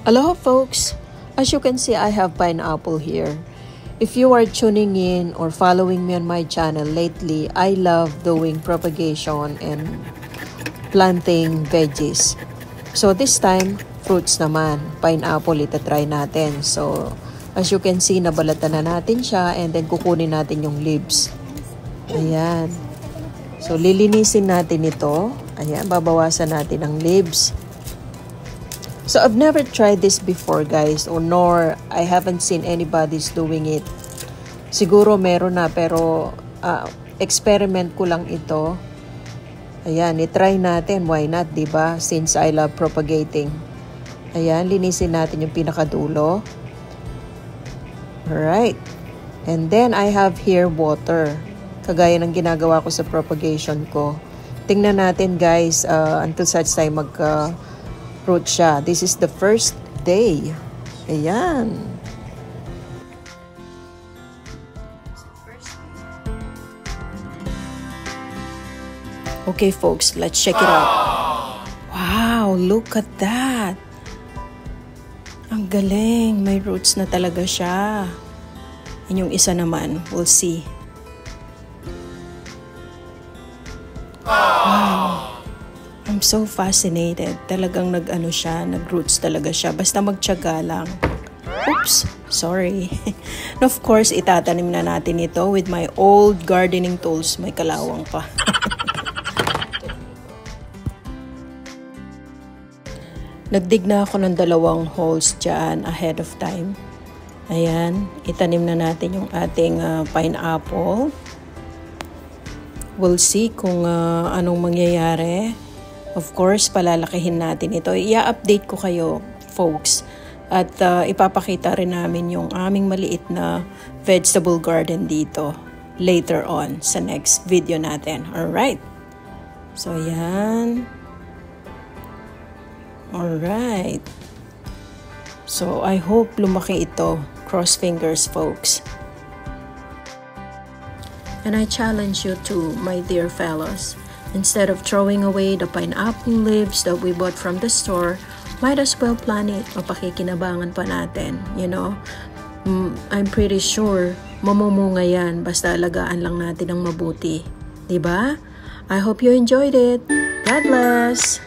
Aloha folks! As you can see, I have pineapple here. If you are tuning in or following me on my channel lately, I love doing propagation and planting veggies. So this time, fruits naman. Pineapple, itatry natin. So as you can see, nabalatan na natin siya and then kukunin natin yung leaves. Ayan. So lilinisin natin ito. Ayan, babawasan natin ang leaves. So I've never tried this before guys, or nor I haven't seen anybody's doing it. Siguro meron na pero experiment ko lang ito. Ayan, i-try natin, why not, 'di ba? Since I love propagating. Ayan, linisin natin yung pinakadulo. Alright. And then I have here water. Kagaya ng ginagawa ko sa propagation ko. Tingnan natin guys until such time fruit siya. This is the first day. Ayan. Okay folks, let's check it out. Wow, look at that. Ang galing. May roots na talaga siya. And yung isa naman, we'll see. Wow. I'm so fascinated. Talagang nag-ano siya, nag-roots talaga siya. Basta magtiyaga lang. Oops, sorry. And of course, itatanim na natin ito with my old gardening tools. May kalawang pa. Nagdig na ako ng 2 holes dyan ahead of time. Ayan, itanim na natin yung ating pineapple. We'll see kung anong mangyayari. Of course, palalakihin natin ito. I-update ko kayo, folks. At ipapakita rin namin yung aming maliit na vegetable garden dito later on sa next video natin. Alright. So, yan. Alright. So, I hope lumaki ito. Cross fingers, folks. And I challenge you too, my dear fellows. Instead of throwing away the pineapple leaves that we bought from the store, might as well plant it. Mapakikinabangan pa natin, you know. I'm pretty sure mamumunga yan basta alagaan lang natin ng mabuti. Diba? I hope you enjoyed it. God bless!